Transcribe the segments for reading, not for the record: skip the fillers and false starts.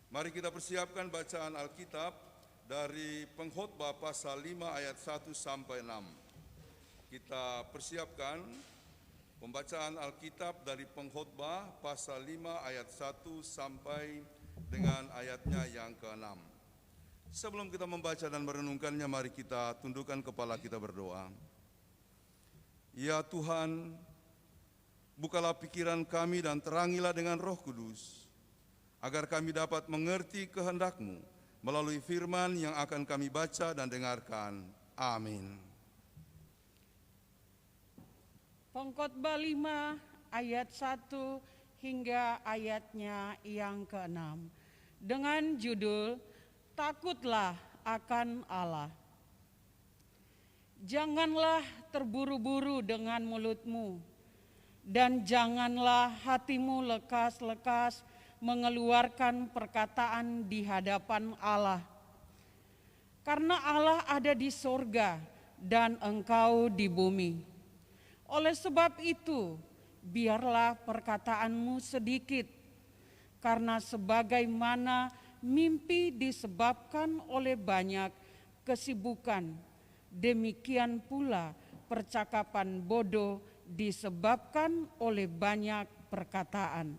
Mari kita persiapkan bacaan Alkitab dari Pengkhotbah pasal 5 ayat 1 sampai 6. Kita persiapkan pembacaan Alkitab dari Pengkhotbah pasal 5 ayat 1 sampai dengan ayatnya yang ke-6. Sebelum kita membaca dan merenungkannya, mari kita tundukkan kepala kita berdoa. Ya Tuhan, bukalah pikiran kami dan terangilah dengan Roh Kudus, agar kami dapat mengerti kehendak-Mu melalui firman yang akan kami baca dan dengarkan. Amin. Pengkhotbah 5 ayat 1 hingga ayatnya yang ke-6 dengan judul Takutlah akan Allah. Janganlah terburu-buru dengan mulutmu, dan janganlah hatimu lekas-lekas mengeluarkan perkataan di hadapan Allah. Karena Allah ada di sorga dan engkau di bumi. Oleh sebab itu, biarlah perkataanmu sedikit, karena sebagaimana mimpi disebabkan oleh banyak kesibukan, demikian pula percakapan bodoh disebabkan oleh banyak perkataan.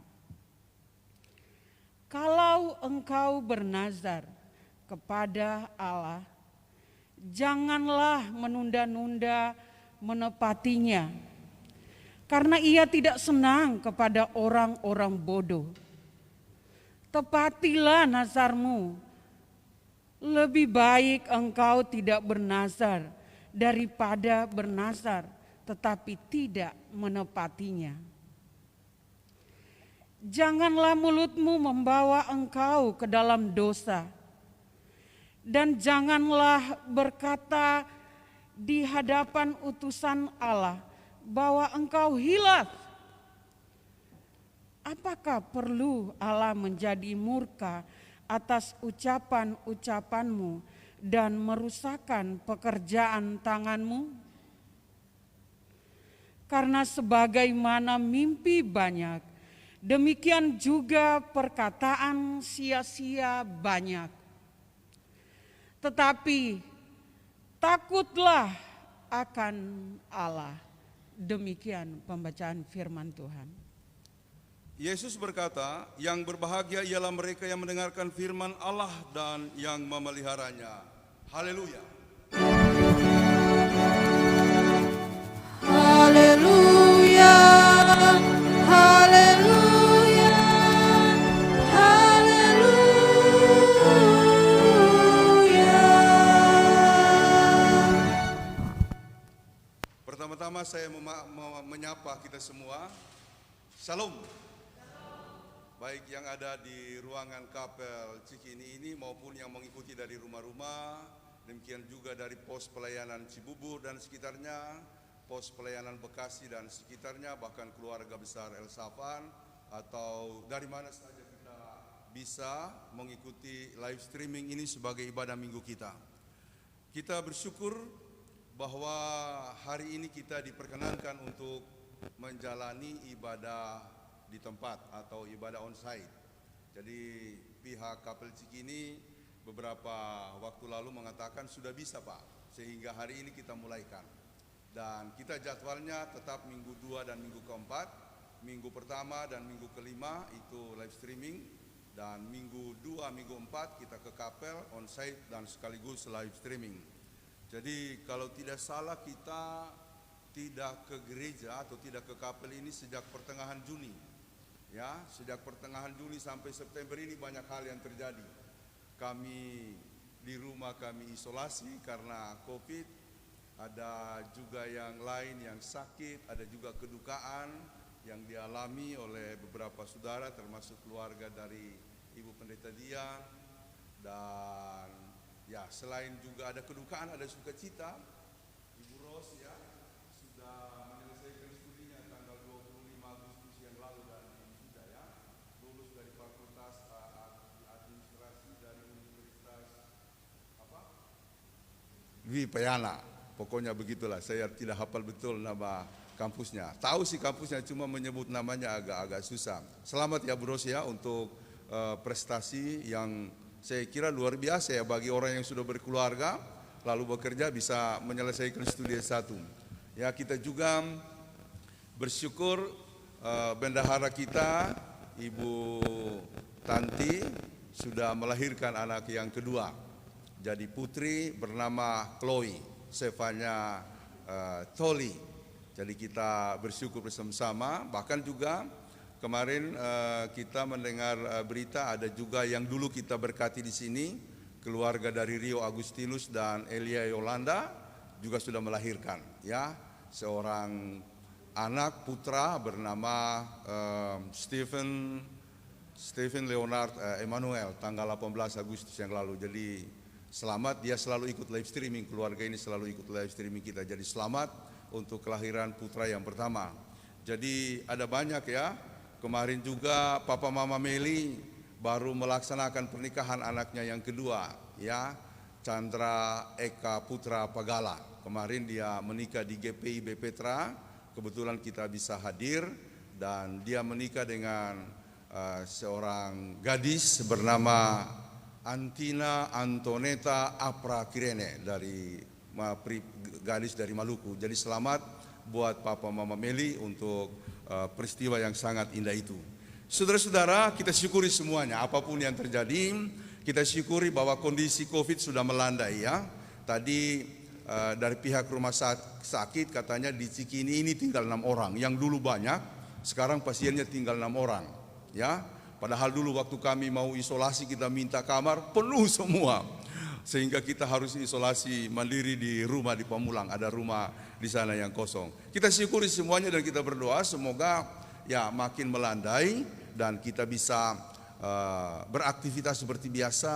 Kalau engkau bernazar kepada Allah, janganlah menunda-nunda menepatinya, karena Ia tidak senang kepada orang-orang bodoh. Tepatilah nazarmu, lebih baik engkau tidak bernazar daripada bernazar tetapi tidak menepatinya. Janganlah mulutmu membawa engkau ke dalam dosa, dan janganlah berkata di hadapan utusan Allah bahwa engkau hilaf. Apakah perlu Allah menjadi murka atas ucapan-ucapanmu dan merusakkan pekerjaan tanganmu? Karena sebagaimana mimpi banyak, demikian juga perkataan sia-sia banyak. Tetapi takutlah akan Allah. Demikian pembacaan firman Tuhan. Yesus berkata, yang berbahagia ialah mereka yang mendengarkan firman Allah dan yang memeliharanya. Haleluya. Haleluya. Haleluya. Haleluya. Pertama-tama saya menyapa kita semua. Shalom. Baik yang ada di ruangan Kapel Cikini ini maupun yang mengikuti dari rumah-rumah, demikian juga dari pos pelayanan Cibubur dan sekitarnya, pos pelayanan Bekasi dan sekitarnya, bahkan keluarga besar El Safan, atau dari mana saja kita bisa mengikuti live streaming ini sebagai ibadah minggu kita. Kita bersyukur bahwa hari ini kita diperkenankan untuk menjalani ibadah di tempat atau ibadah onsite. Jadi pihak Kapel Cikini beberapa waktu lalu mengatakan sudah bisa Pak, sehingga hari ini kita mulaikan. Dan kita jadwalnya tetap minggu 2 dan minggu keempat. Minggu pertama dan minggu kelima itu live streaming, dan minggu 2, minggu 4 kita ke Kapel onsite dan sekaligus live streaming. Jadi kalau tidak salah kita tidak ke gereja atau tidak ke Kapel ini sejak pertengahan Juni. Ya, sejak pertengahan Juli sampai September ini banyak hal yang terjadi. Kami di rumah kami isolasi karena COVID, ada juga yang lain yang sakit, ada juga kedukaan yang dialami oleh beberapa saudara termasuk keluarga dari Ibu Pendeta Dia. Dan ya, selain juga ada kedukaan, ada sukacita. Ibu Ros ya sudah menyelesaikan studinya tanggal 25 Agustus yang lalu dan sudah ya lulus dari Fakultas Administrasi dari Universitas Wipayana. Pokoknya begitulah, saya tidak hafal betul nama kampusnya. Tahu sih kampusnya, cuma menyebut namanya agak-agak susah. Selamat ya Bu Ros ya untuk prestasi yang saya kira luar biasa ya bagi orang yang sudah berkeluarga lalu bekerja bisa menyelesaikan studi S1. Ya, kita juga bersyukur bendahara kita Ibu Tanti sudah melahirkan anak yang kedua. Jadi putri bernama Chloe, Stefania Toli. Jadi kita bersyukur bersama-sama. Bahkan juga kemarin kita mendengar berita ada juga yang dulu kita berkati di sini, keluarga dari Rio Agustinus dan Elia Yolanda juga sudah melahirkan, ya, seorang anak putra bernama Stephen Leonard Emmanuel tanggal 18 Agustus yang lalu. Jadi selamat, dia selalu ikut live streaming, keluarga ini selalu ikut live streaming kita. Jadi selamat untuk kelahiran putra yang pertama. Jadi ada banyak ya. Kemarin juga Papa Mama Meli baru melaksanakan pernikahan anaknya yang kedua, ya, Chandra Eka Putra Pagala. Kemarin dia menikah di GPIB Petra. Kebetulan kita bisa hadir dan dia menikah dengan seorang gadis bernama Antina Antoneta Apra Kirene dari gadis dari Maluku. Jadi selamat buat Papa Mama Meli untuk peristiwa yang sangat indah itu. Saudara-saudara, kita syukuri semuanya apapun yang terjadi. Kita syukuri bahwa kondisi COVID sudah melandai ya. Tadi dari pihak rumah sakit katanya di Cikini ini tinggal 6 orang. Yang dulu banyak, sekarang pasiennya tinggal 6 orang. Ya, padahal dulu waktu kami mau isolasi kita minta kamar penuh semua. Sehingga kita harus isolasi mandiri di rumah di Pamulang, ada rumah di sana yang kosong. Kita syukuri semuanya dan kita berdoa semoga ya makin melandai dan kita bisa beraktivitas seperti biasa,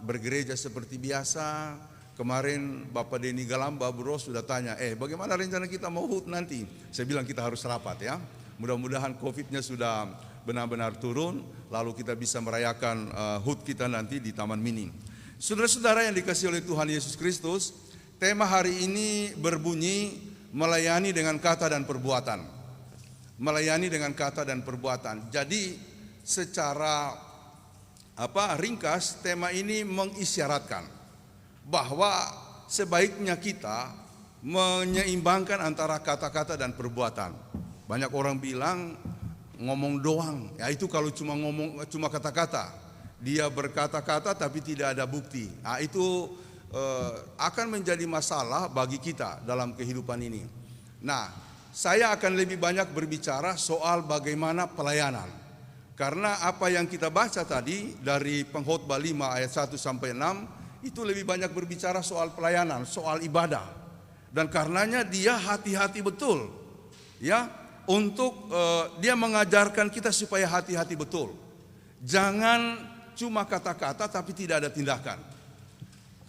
bergereja seperti biasa. Kemarin Bapak Denny Galamba Bro sudah tanya, bagaimana rencana kita mau HUT nanti? Saya bilang kita harus rapat ya. Mudah-mudahan COVID-nya sudah benar-benar turun, lalu kita bisa merayakan HUT kita nanti di Taman Mini. Saudara-saudara yang dikasihi oleh Tuhan Yesus Kristus, tema hari ini berbunyi melayani dengan kata dan perbuatan. Melayani dengan kata dan perbuatan. Jadi secara ringkas tema ini mengisyaratkan bahwa sebaiknya kita menyeimbangkan antara kata-kata dan perbuatan. Banyak orang bilang ngomong doang, ya itu kalau cuma kata-kata. Dia berkata-kata tapi tidak ada bukti. Nah, itu akan menjadi masalah bagi kita dalam kehidupan ini. Nah, saya akan lebih banyak berbicara soal bagaimana pelayanan. Karena apa yang kita baca tadi dari Pengkhotbah 5 ayat 1 sampai 6 itu lebih banyak berbicara soal pelayanan, soal ibadah. Dan karenanya dia hati-hati betul, ya, untuk dia mengajarkan kita supaya hati-hati betul. Jangan cuma kata-kata tapi tidak ada tindakan.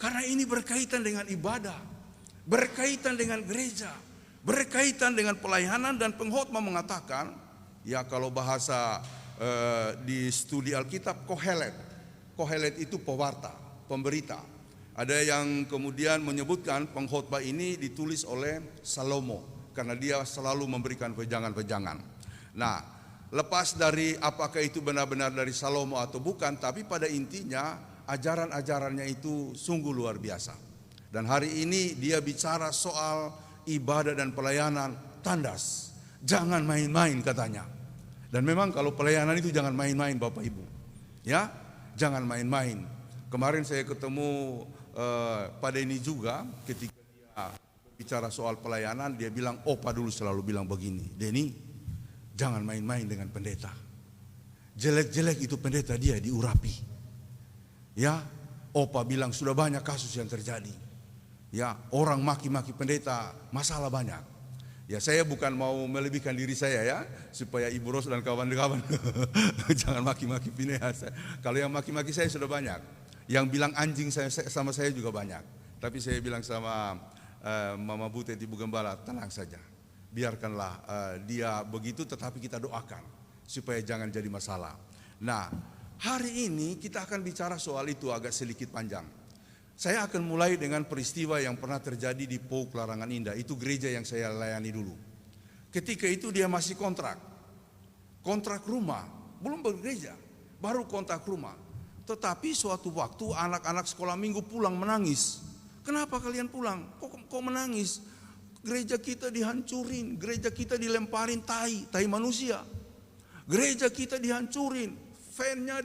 Karena ini berkaitan dengan ibadah, berkaitan dengan gereja, berkaitan dengan pelayanan. Dan pengkhotbah mengatakan, ya kalau bahasa di studi Alkitab Kohelet. Kohelet itu pewarta, pemberita. Ada yang kemudian menyebutkan pengkhotbah ini ditulis oleh Salomo karena dia selalu memberikan wejangan-wejangan. Nah, lepas dari apakah itu benar-benar dari Salomo atau bukan, tapi pada intinya ajaran-ajarannya itu sungguh luar biasa. Dan hari ini dia bicara soal ibadah dan pelayanan tandas. Jangan main-main katanya. Dan memang kalau pelayanan itu jangan main-main Bapak Ibu. Ya, jangan main-main. Kemarin saya ketemu Pak Denny juga ketika dia bicara soal pelayanan, dia bilang, Pak dulu selalu bilang begini, Denny, jangan main-main dengan pendeta. Jelek-jelek itu pendeta dia diurapi. Ya, Opa bilang sudah banyak kasus yang terjadi. Ya, orang maki-maki pendeta, masalah banyak. Ya, saya bukan mau melebihkan diri saya ya, supaya Ibu Ros dan kawan-kawan jangan maki-maki Pinehas. Kalau yang maki-maki saya sudah banyak. Yang bilang anjing sama saya juga banyak. Tapi saya bilang sama Mama Butet Ibu Gembala, tenang saja. Biarkanlah dia begitu, tetapi kita doakan supaya jangan jadi masalah. Nah, hari ini kita akan bicara soal itu agak sedikit panjang. Saya akan mulai dengan peristiwa yang pernah terjadi di Pouk Larangan Indah. Itu gereja yang saya layani dulu. Ketika itu dia masih kontrak rumah, belum bergereja. baru kontak rumah. Tetapi suatu waktu anak-anak sekolah minggu pulang menangis. Kenapa kalian pulang? Kok menangis? Gereja kita dihancurin, gereja kita dilemparin tai manusia. Gereja kita dihancurin, fan-nya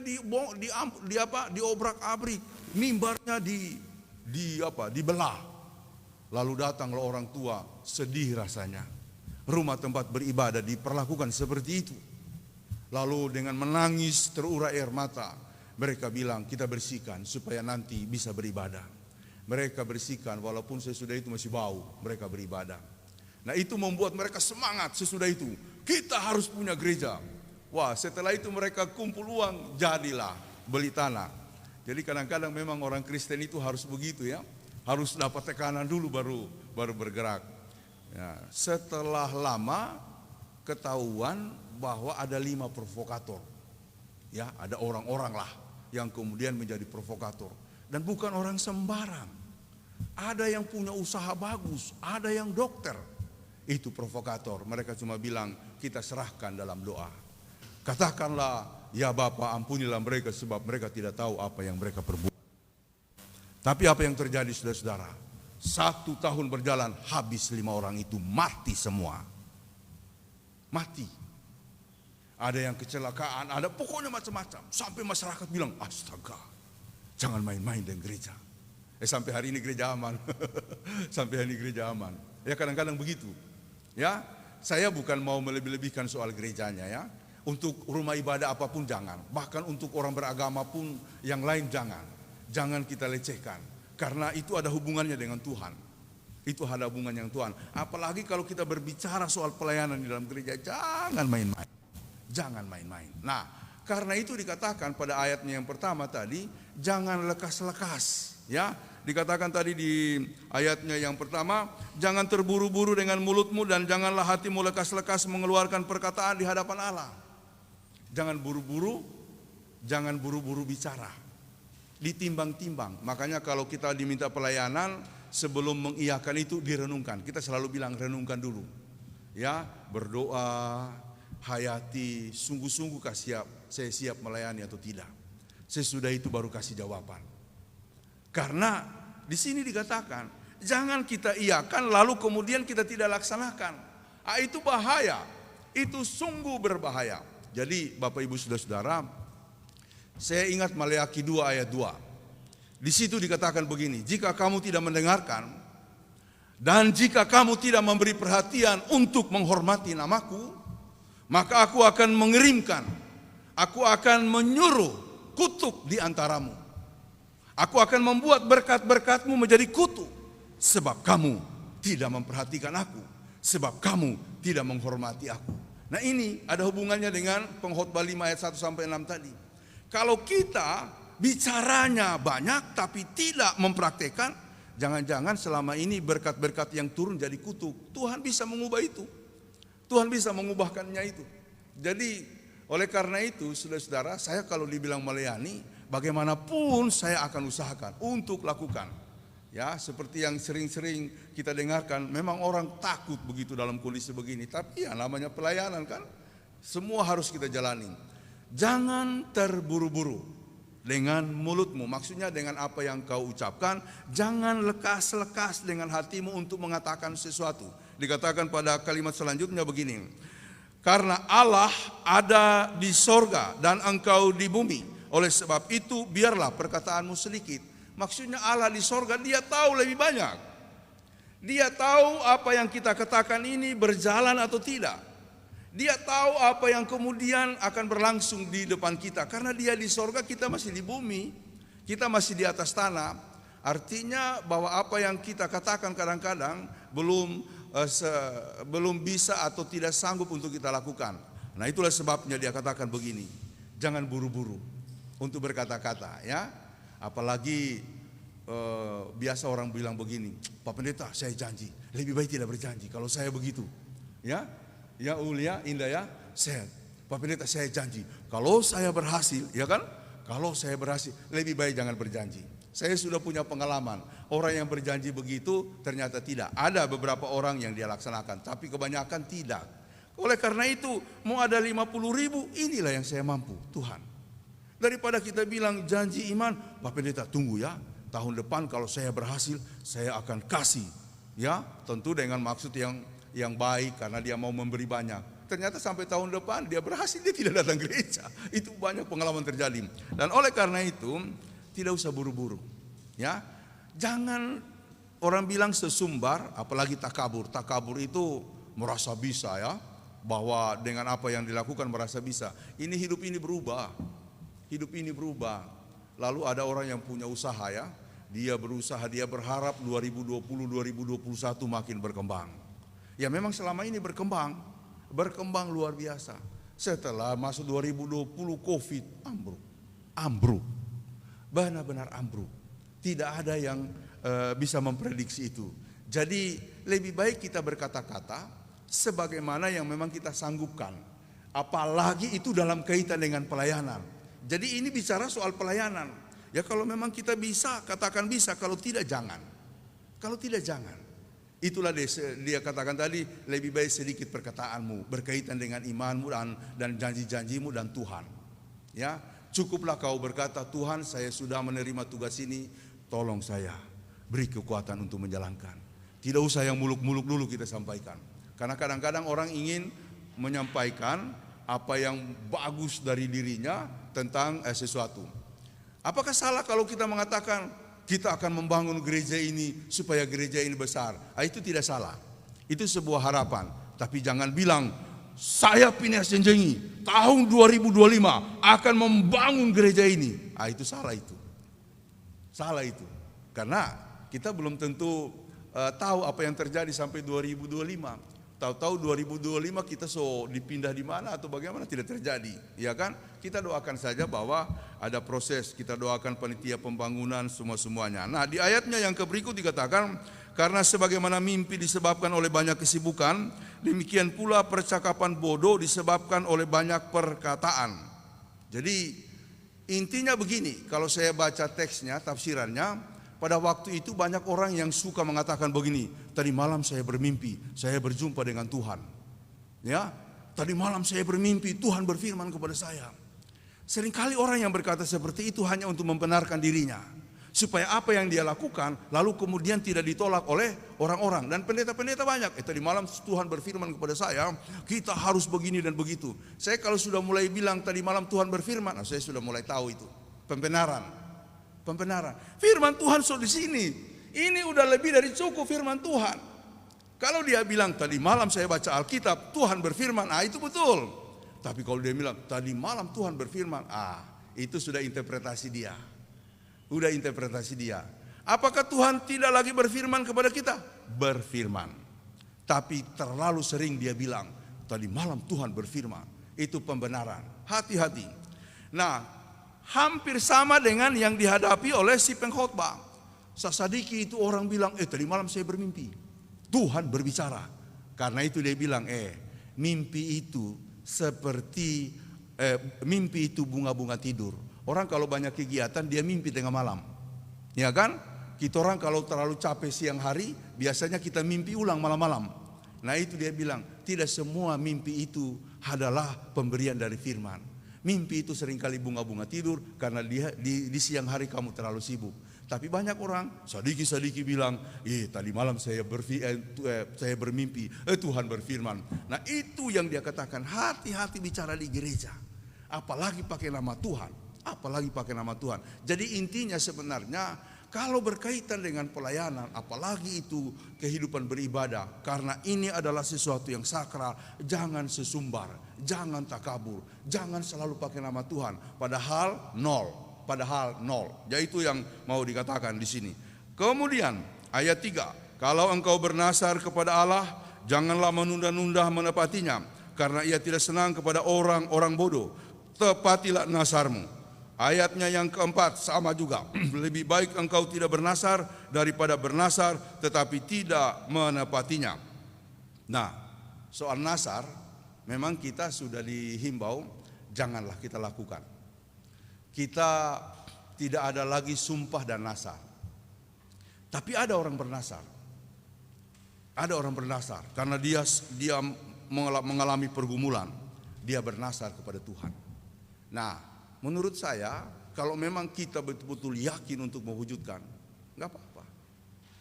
diobrak-abrik, mimbarnya dibelah. Lalu datanglah orang tua, sedih rasanya. Rumah tempat beribadah diperlakukan seperti itu. Lalu dengan menangis terurai air mata, mereka bilang kita bersihkan supaya nanti bisa beribadah. Mereka bersihkan walaupun sesudah itu masih bau, mereka beribadah. Nah itu membuat mereka semangat sesudah itu. Kita harus punya gereja. Wah, setelah itu mereka kumpul uang, jadilah beli tanah. Jadi kadang-kadang memang orang Kristen itu harus begitu ya. Harus dapat tekanan dulu baru bergerak. Ya, setelah lama ketahuan bahwa ada 5 provokator. Ya, ada orang-orang lah yang kemudian menjadi provokator. Dan bukan orang sembarang. Ada yang punya usaha bagus, ada yang dokter. Itu provokator. Mereka cuma bilang, kita serahkan dalam doa. Katakanlah, ya Bapa ampunilah mereka sebab mereka tidak tahu apa yang mereka perbuat. Tapi apa yang terjadi saudara-saudara? 1 tahun berjalan, habis 5 orang itu mati semua. Mati. Ada yang kecelakaan, ada pokoknya macam-macam. Sampai masyarakat bilang, astaga, jangan main-main dengan gereja. Sampai hari ini gereja aman. Sampai hari ini gereja aman. Ya kadang-kadang begitu. Ya, saya bukan mau melebih-lebihkan soal gerejanya ya. Untuk rumah ibadah apapun jangan. Bahkan untuk orang beragama pun yang lain jangan. Jangan kita lecehkan. Karena itu ada hubungannya dengan Tuhan. Itu ada hubungannya dengan Tuhan. Apalagi kalau kita berbicara soal pelayanan di dalam gereja, jangan main-main. Jangan main-main. Nah, karena itu dikatakan pada ayatnya yang pertama tadi, jangan lekas-lekas. Ya, dikatakan tadi di ayatnya yang pertama, jangan terburu-buru dengan mulutmu dan janganlah hatimu lekas-lekas mengeluarkan perkataan di hadapan Allah. Jangan buru-buru bicara. Ditimbang-timbang. Makanya kalau kita diminta pelayanan, sebelum mengiyakan itu direnungkan. Kita selalu bilang renungkan dulu. Ya, berdoa, hayati, sungguh-sungguh saya siap melayani atau tidak. Sesudah itu baru kasih jawaban. Karena di sini dikatakan, jangan kita iyakan lalu kemudian kita tidak laksanakan. Itu bahaya. Itu sungguh berbahaya. Jadi Bapak Ibu Saudara-saudara, saya ingat Maleakhi 2 ayat 2. Di situ dikatakan begini, jika kamu tidak mendengarkan dan jika kamu tidak memberi perhatian untuk menghormati namaku, maka aku akan mengerimkan, aku akan menyuruh kutuk di antaramu. Aku akan membuat berkat-berkatmu menjadi kutuk, sebab kamu tidak memperhatikan aku, sebab kamu tidak menghormati aku. Nah ini ada hubungannya dengan Pengkhotbah 5 ayat 1 sampai 6 tadi. Kalau kita bicaranya banyak tapi tidak mempraktekkan, jangan-jangan selama ini berkat-berkat yang turun jadi kutuk. Tuhan bisa mengubah itu. Tuhan bisa mengubahkannya itu. Jadi oleh karena itu saudara-saudara, saya kalau dibilang melayani, bagaimanapun saya akan usahakan untuk lakukan. Ya, seperti yang sering-sering kita dengarkan, memang orang takut begitu dalam kondisi begini. Tapi ya namanya pelayanan kan, semua harus kita jalani. Jangan terburu-buru dengan mulutmu, maksudnya dengan apa yang kau ucapkan. Jangan lekas-lekas dengan hatimu untuk mengatakan sesuatu. Dikatakan pada kalimat selanjutnya begini, karena Allah ada di sorga dan engkau di bumi, oleh sebab itu biarlah perkataanmu sedikit. Maksudnya Allah di sorga, dia tahu lebih banyak. Dia tahu apa yang kita katakan ini berjalan atau tidak. Dia tahu apa yang kemudian akan berlangsung di depan kita. Karena dia di sorga, kita masih di bumi. Kita masih di atas tanah. Artinya bahwa apa yang kita katakan kadang-kadang belum bisa atau tidak sanggup untuk kita lakukan. Nah itulah sebabnya dia katakan begini, jangan buru-buru untuk berkata-kata ya. Apalagi biasa orang bilang begini, Pak Pendeta saya janji, lebih baik tidak berjanji kalau saya begitu. Ya, ya Ulia, Indah ya, Pak Pendeta saya janji, kalau saya berhasil, ya kan? Kalau saya berhasil, lebih baik jangan berjanji. Saya sudah punya pengalaman, orang yang berjanji begitu ternyata tidak. Ada beberapa orang yang dia laksanakan, tapi kebanyakan tidak. Oleh karena itu, mau ada 50.000, inilah yang saya mampu, Tuhan. Daripada kita bilang janji iman, Pak Pendeta tunggu ya, tahun depan kalau saya berhasil, saya akan kasih. Ya, tentu dengan maksud yang baik karena dia mau memberi banyak. Ternyata sampai tahun depan dia berhasil, dia tidak datang gereja. Itu banyak pengalaman terjadi. Dan oleh karena itu tidak usah buru-buru. Ya, jangan orang bilang sesumbar, apalagi takabur. Takabur itu merasa bisa ya, bahwa dengan apa yang dilakukan merasa bisa. Ini hidup ini berubah. Hidup ini berubah. Lalu ada orang yang punya usaha ya, dia berusaha, dia berharap 2020, 2021 makin berkembang. Ya memang selama ini berkembang luar biasa. Setelah masuk 2020 Covid ambruk, benar-benar ambruk. Tidak ada yang bisa memprediksi itu. Jadi lebih baik kita berkata-kata sebagaimana yang memang kita sanggupkan. Apalagi itu dalam kaitan dengan pelayanan. Jadi ini bicara soal pelayanan. Ya kalau memang kita bisa, katakan bisa. Kalau tidak jangan. Kalau tidak jangan. Itulah dia katakan tadi, lebih baik sedikit perkataanmu berkaitan dengan imanmu dan janji-janjimu dan Tuhan. Ya, cukuplah kau berkata, Tuhan saya sudah menerima tugas ini, tolong saya beri kekuatan untuk menjalankan. Tidak usah yang muluk-muluk dulu kita sampaikan. Karena kadang-kadang orang ingin menyampaikan apa yang bagus dari dirinya tentang sesuatu. Apakah salah kalau kita mengatakan kita akan membangun gereja ini supaya gereja ini besar? Itu tidak salah. Itu sebuah harapan. Tapi jangan bilang saya Phineas Jenjengi tahun 2025 akan membangun gereja ini. Itu salah itu. Salah itu. Karena kita belum tentu tahu apa yang terjadi sampai 2025. Tahu-tahu 2025 kita dipindah di mana atau bagaimana, tidak terjadi, ya kan? Kita doakan saja bahwa ada proses, kita doakan panitia pembangunan semuanya. Nah, di ayatnya yang berikut dikatakan, karena sebagaimana mimpi disebabkan oleh banyak kesibukan, demikian pula percakapan bodoh disebabkan oleh banyak perkataan. Jadi intinya begini, kalau saya baca teksnya, tafsirannya, pada waktu itu banyak orang yang suka mengatakan begini, tadi malam saya bermimpi, saya berjumpa dengan Tuhan. Ya, tadi malam saya bermimpi, Tuhan berfirman kepada saya. Seringkali orang yang berkata seperti itu hanya untuk membenarkan dirinya, supaya apa yang dia lakukan lalu kemudian tidak ditolak oleh orang-orang. Dan pendeta-pendeta banyak, tadi malam Tuhan berfirman kepada saya, kita harus begini dan begitu. Saya kalau sudah mulai bilang tadi malam Tuhan berfirman, saya sudah mulai tahu itu pembenaran. Firman Tuhan di sini. Ini udah lebih dari cukup firman Tuhan. Kalau dia bilang tadi malam saya baca Alkitab, Tuhan berfirman, itu betul. Tapi kalau dia bilang tadi malam Tuhan berfirman, itu sudah interpretasi dia. Udah interpretasi dia. Apakah Tuhan tidak lagi berfirman kepada kita? Berfirman. Tapi terlalu sering dia bilang, tadi malam Tuhan berfirman. Itu pembenaran. Hati-hati. Nah, hampir sama dengan yang dihadapi oleh si pengkhotbah. Sasadiki itu orang bilang, tadi malam saya bermimpi, Tuhan berbicara. Karena itu dia bilang, mimpi itu seperti mimpi itu bunga-bunga tidur. Orang kalau banyak kegiatan dia mimpi tengah malam, ya kan? Kita orang kalau terlalu capek siang hari, biasanya kita mimpi ulang malam-malam. Nah itu dia bilang, tidak semua mimpi itu adalah pemberian dari firman. Mimpi itu seringkali bunga-bunga tidur karena di siang hari kamu terlalu sibuk. Tapi banyak orang, sadiki bilang, tadi malam saya bermimpi, Tuhan berfirman. Nah itu yang dia katakan, hati-hati bicara di gereja. Apalagi pakai nama Tuhan. Jadi intinya sebenarnya, kalau berkaitan dengan pelayanan, apalagi itu kehidupan beribadah, karena ini adalah sesuatu yang sakral, jangan sesumbar, jangan takabur, jangan selalu pakai nama Tuhan, padahal nol. Yaitu yang mau dikatakan di sini. Kemudian ayat 3, kalau engkau bernasar kepada Allah, janganlah menunda-nunda menepatinya, karena ia tidak senang kepada orang-orang bodoh. Tepatilah nasarmu. Ayatnya yang keempat sama juga. Lebih baik engkau tidak bernasar daripada bernasar tetapi tidak menepatinya. Nah, soal nasar memang kita sudah dihimbau janganlah kita lakukan. Kita tidak ada lagi sumpah dan nasar. Tapi ada orang bernasar. Ada orang bernasar karena dia mengalami pergumulan, dia bernasar kepada Tuhan. Nah, menurut saya kalau memang kita betul-betul yakin untuk mewujudkan, nggak apa-apa.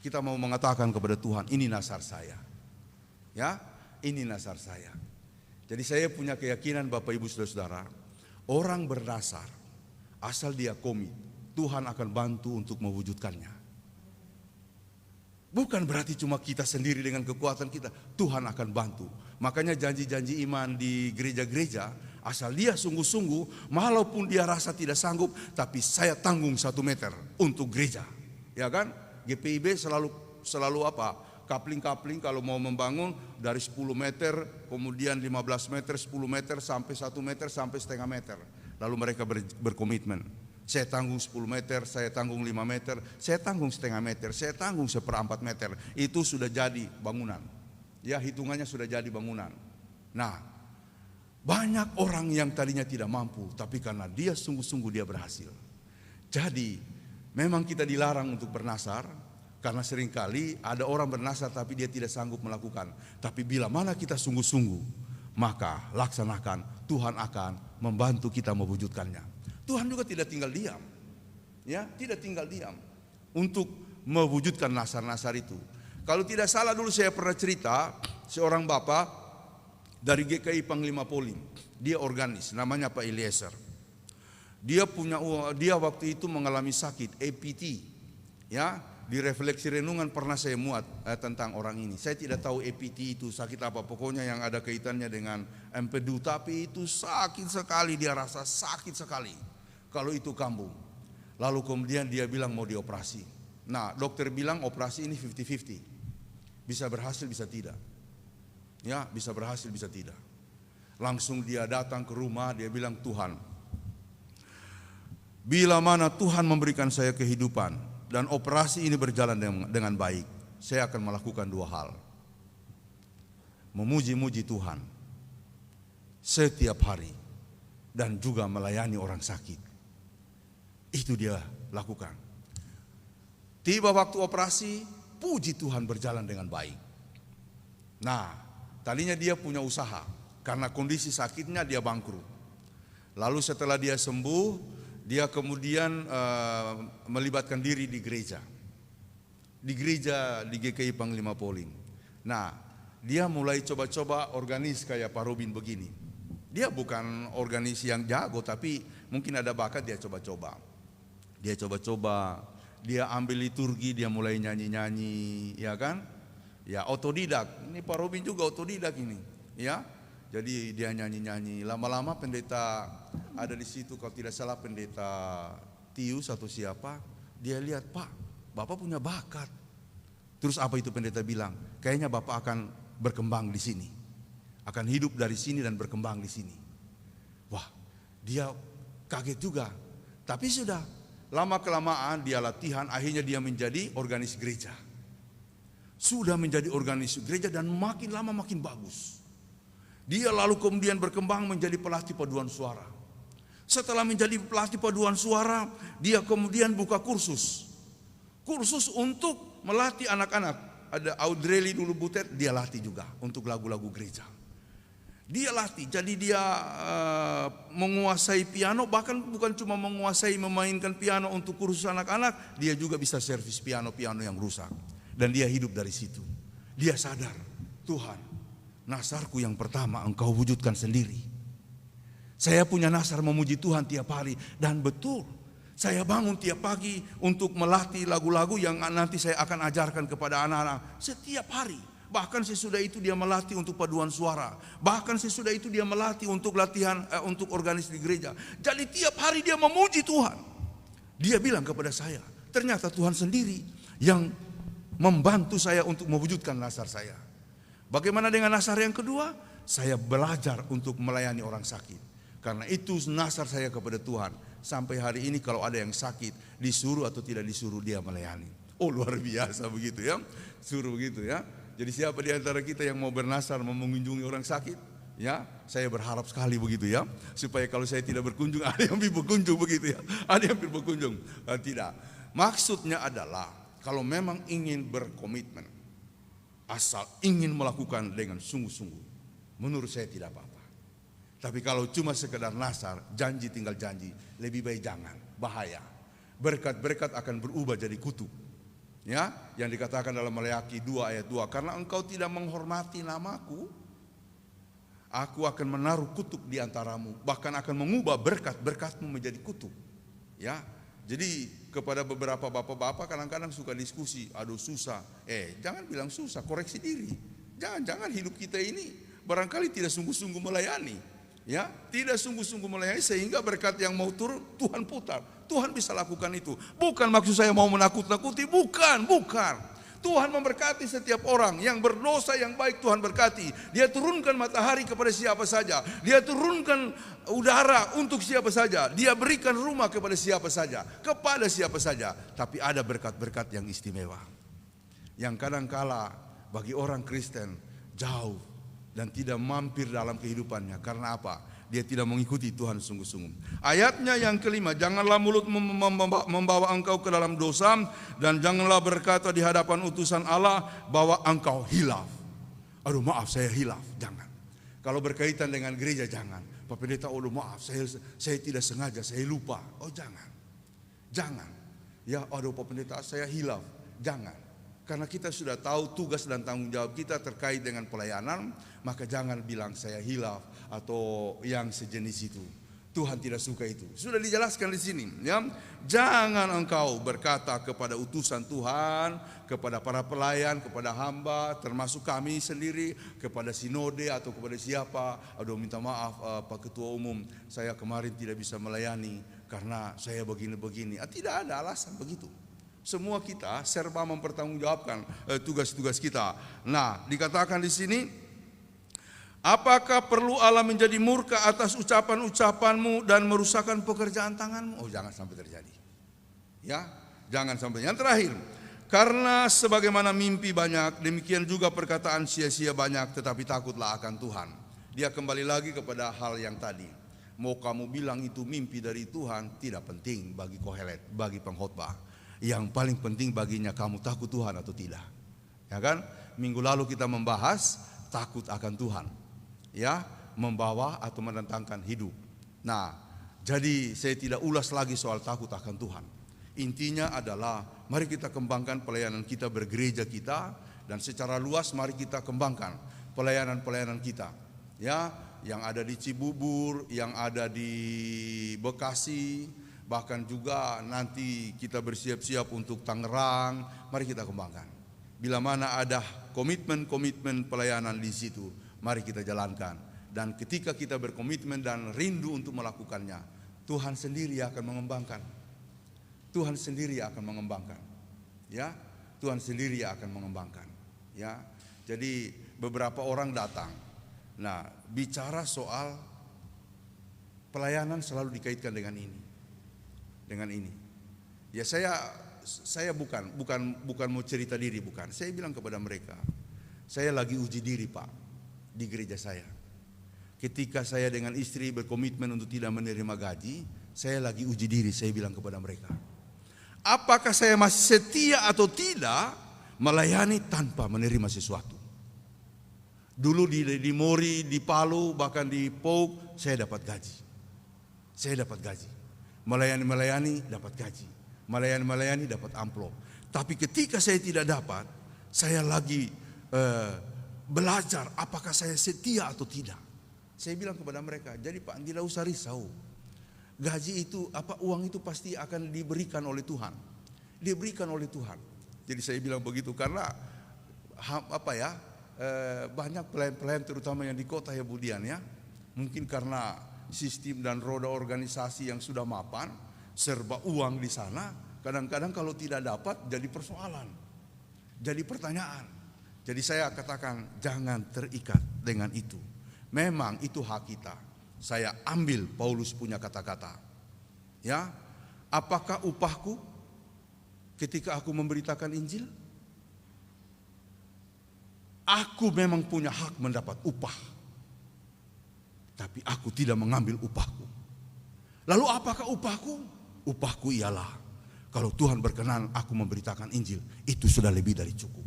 Kita mau mengatakan kepada Tuhan, ini nasar saya. Ya, ini nasar saya. Jadi saya punya keyakinan Bapak Ibu Saudara-saudara, orang bernasar asal dia komit, Tuhan akan bantu untuk mewujudkannya. Bukan berarti cuma kita sendiri dengan kekuatan kita, Tuhan akan bantu. Makanya janji-janji iman di gereja-gereja, asal dia sungguh-sungguh, walaupun dia rasa tidak sanggup, tapi saya tanggung 1 meter untuk gereja. Ya kan? GPIB selalu apa? Kapling-kapling kalau mau membangun dari 10 meter, kemudian 15 meter, 10 meter, sampai 1 meter, sampai setengah meter. Lalu mereka berkomitmen. Saya tanggung 10 meter, saya tanggung 5 meter, saya tanggung setengah meter, saya tanggung 1/4 meter. Itu sudah jadi bangunan. Ya, hitungannya sudah jadi bangunan. Nah, banyak orang yang tadinya tidak mampu, tapi karena dia sungguh-sungguh dia berhasil. Jadi, memang kita dilarang untuk bernasar, karena seringkali ada orang bernasar tapi dia tidak sanggup melakukan. Tapi bila mana kita sungguh-sungguh, maka laksanakan, Tuhan akan membantu kita mewujudkannya. Tuhan juga tidak tinggal diam, ya, tidak tinggal diam untuk mewujudkan nasar-nasar itu. Kalau tidak salah dulu saya pernah cerita, seorang bapak dari GKI Panglima Polim, dia organis, namanya Pak Eliezer. Dia waktu itu mengalami sakit APT, ya. Di refleksi renungan pernah saya muat tentang orang ini. Saya tidak tahu APT itu sakit apa, pokoknya yang ada kaitannya dengan empedu, tapi itu sakit sekali, dia rasa sakit sekali kalau itu kambuh. Lalu kemudian dia bilang mau dioperasi. Nah, dokter bilang operasi ini 50-50. Bisa berhasil, bisa tidak. Ya, bisa berhasil, bisa tidak. Langsung dia datang ke rumah, dia bilang, Tuhan, bila mana Tuhan memberikan saya kehidupan dan operasi ini berjalan dengan baik, saya akan melakukan 2 hal. Memuji-muji Tuhan setiap hari dan juga melayani orang sakit. Itu dia lakukan. Tiba waktu operasi, puji Tuhan berjalan dengan baik. Nah, tadinya dia punya usaha, karena kondisi sakitnya dia bangkrut. Lalu setelah dia sembuh, dia kemudian melibatkan diri di gereja di GKI Panglima Polim. Nah, dia mulai coba-coba organis kayak Pak Robin begini. Dia bukan organis yang jago, tapi mungkin ada bakat, dia coba-coba. Dia ambil liturgi, dia mulai nyanyi-nyanyi, ya kan? Ya, otodidak. Ini Pak Robin juga otodidak ini, ya. Jadi dia nyanyi-nyanyi, lama-lama pendeta ada di situ, kalau tidak salah pendeta Tius atau siapa, dia lihat, Pak, Bapak punya bakat. Terus apa itu pendeta bilang? Kayaknya Bapak akan berkembang di sini, akan hidup dari sini dan berkembang di sini. Wah, dia kaget juga. Tapi sudah lama-kelamaan dia latihan, akhirnya dia menjadi organis gereja. Sudah menjadi organis gereja dan makin lama makin bagus. Dia lalu kemudian berkembang menjadi pelatih paduan suara. Setelah menjadi pelatih paduan suara, dia kemudian buka kursus untuk melatih anak-anak. Ada Audrey dulu Butet, dia latih juga untuk lagu-lagu gereja. Dia latih, jadi dia menguasai piano, bahkan bukan cuma menguasai memainkan piano untuk kursus anak-anak, dia juga bisa servis piano-piano yang rusak. Dan dia hidup dari situ. Dia sadar, Tuhan, nasarku yang pertama Engkau wujudkan sendiri. Saya punya nasar memuji Tuhan tiap hari, dan betul, saya bangun tiap pagi untuk melatih lagu-lagu yang nanti saya akan ajarkan kepada anak-anak setiap hari. Bahkan sesudah itu dia melatih untuk paduan suara. Bahkan sesudah itu dia melatih untuk latihan untuk organis di gereja. Jadi tiap hari dia memuji Tuhan. Dia bilang kepada saya, ternyata Tuhan sendiri yang membantu saya untuk mewujudkan nasar saya. Bagaimana dengan nasar yang kedua? Saya belajar untuk melayani orang sakit. Karena itu nasar saya kepada Tuhan. Sampai hari ini kalau ada yang sakit, disuruh atau tidak disuruh, dia melayani. Oh, luar biasa begitu ya. Suruh begitu ya. Jadi siapa di antara kita yang mau bernasar, mau mengunjungi orang sakit? Ya, saya berharap sekali begitu ya. Supaya kalau saya tidak berkunjung, ada yang berkunjung begitu ya. Ada yang berkunjung. Tidak. Maksudnya adalah kalau memang ingin berkomitmen, asal ingin melakukan dengan sungguh-sungguh, menurut saya tidak apa-apa. Tapi kalau cuma sekedar nasar, janji tinggal janji, lebih baik jangan, bahaya. Berkat-berkat akan berubah jadi kutuk. Ya, yang dikatakan dalam Maleakhi 2 ayat 2, karena engkau tidak menghormati namaku, aku akan menaruh kutuk di antaramu, bahkan akan mengubah berkat-berkatmu menjadi kutuk. Ya, jadi kepada beberapa bapak-bapak kadang-kadang suka diskusi, aduh susah. Jangan bilang susah, koreksi diri. Jangan hidup kita ini barangkali tidak sungguh-sungguh melayani. Ya, tidak sungguh-sungguh melayani sehingga berkat yang mau turun Tuhan putar. Tuhan bisa lakukan itu. Bukan maksud saya mau menakut-nakuti, bukan. Tuhan memberkati setiap orang yang berdosa yang baik, Tuhan berkati. Dia turunkan matahari kepada siapa saja. Dia turunkan udara untuk siapa saja. Dia berikan rumah kepada siapa saja. Tapi ada berkat-berkat yang istimewa, yang kadang-kala bagi orang Kristen jauh dan tidak mampir dalam kehidupannya. Karena apa? Dia tidak mengikuti Tuhan sungguh-sungguh. Ayatnya yang kelima, janganlah mulut membawa engkau ke dalam dosa, dan janganlah berkata di hadapan utusan Allah bahwa engkau hilaf. Aduh maaf saya hilaf, jangan. Kalau berkaitan dengan gereja jangan. Pak Pendeta, aduh maaf saya tidak sengaja, saya lupa. Oh jangan. Ya aduh Pak Pendeta saya hilaf, jangan. Karena kita sudah tahu tugas dan tanggung jawab kita terkait dengan pelayanan, maka jangan bilang saya hilaf atau yang sejenis itu. Tuhan tidak suka itu. Sudah dijelaskan di sini, ya. Jangan engkau berkata kepada utusan Tuhan, kepada para pelayan, kepada hamba, termasuk kami sendiri, kepada sinode atau kepada siapa, aduh minta maaf Pak Ketua Umum, saya kemarin tidak bisa melayani karena saya begini-begini. Tidak ada alasan begitu. Semua kita serba mempertanggungjawabkan tugas-tugas kita. Nah, dikatakan di sini, apakah perlu Allah menjadi murka atas ucapan-ucapanmu dan merusakkan pekerjaan tanganmu? Oh, jangan sampai terjadi. Ya, jangan sampai. Yang terakhir, karena sebagaimana mimpi banyak, demikian juga perkataan sia-sia banyak, tetapi takutlah akan Tuhan. Dia kembali lagi kepada hal yang tadi. Mau kamu bilang itu mimpi dari Tuhan, tidak penting bagi Kohelet, bagi pengkhotbah. Yang paling penting baginya kamu takut Tuhan atau tidak. Ya kan? Minggu lalu kita membahas takut akan Tuhan. Ya, membawa atau menentangkan hidup. Nah, jadi saya tidak ulas lagi soal takut akan Tuhan. Intinya adalah mari kita kembangkan pelayanan kita bergereja kita, dan secara luas mari kita kembangkan pelayanan-pelayanan kita. Ya, yang ada di Cibubur, yang ada di Bekasi, bahkan juga nanti kita bersiap-siap untuk Tangerang. Mari kita kembangkan. Bila mana ada komitmen pelayanan di situ, mari kita jalankan. Dan ketika kita berkomitmen dan rindu untuk melakukannya, Tuhan sendiri akan mengembangkan. Tuhan sendiri akan mengembangkan. Ya, Tuhan sendiri akan mengembangkan. Ya, jadi beberapa orang datang. Nah, bicara soal pelayanan selalu dikaitkan dengan ini. Ya saya bukan mau cerita diri, bukan. Saya bilang kepada mereka, saya lagi uji diri Pak di gereja saya. Ketika saya dengan istri berkomitmen untuk tidak menerima gaji, saya lagi uji diri. Saya bilang kepada mereka, apakah saya masih setia atau tidak melayani tanpa menerima sesuatu. Dulu di Mori, di Palu, bahkan di Pouk, saya dapat gaji. Melayani dapat gaji, melayani dapat amplop. Tapi ketika saya tidak dapat, saya lagi belajar apakah saya setia atau tidak. Saya bilang kepada mereka, jadi Pak tidak usah risau. Gaji itu uang itu pasti akan diberikan oleh Tuhan. Jadi saya bilang begitu karena banyak pelayan-pelayan terutama yang di kota ya Budian ya. Mungkin karena sistem dan roda organisasi yang sudah mapan, serba uang di sana, kadang-kadang kalau tidak dapat jadi persoalan, jadi pertanyaan. Jadi saya katakan jangan terikat dengan itu. Memang itu hak kita. Saya ambil Paulus punya kata-kata. Ya, apakah upahku ketika aku memberitakan Injil? Aku memang punya hak mendapat upah. Tapi aku tidak mengambil upahku. Lalu apakah upahku? Upahku ialah kalau Tuhan berkenan aku memberitakan Injil, itu sudah lebih dari cukup,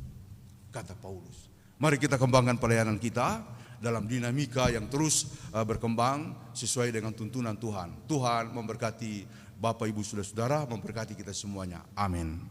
kata Paulus. Mari kita kembangkan pelayanan kita dalam dinamika yang terus berkembang sesuai dengan tuntunan Tuhan. Tuhan memberkati Bapak Ibu Saudara-saudara, memberkati kita semuanya. Amin.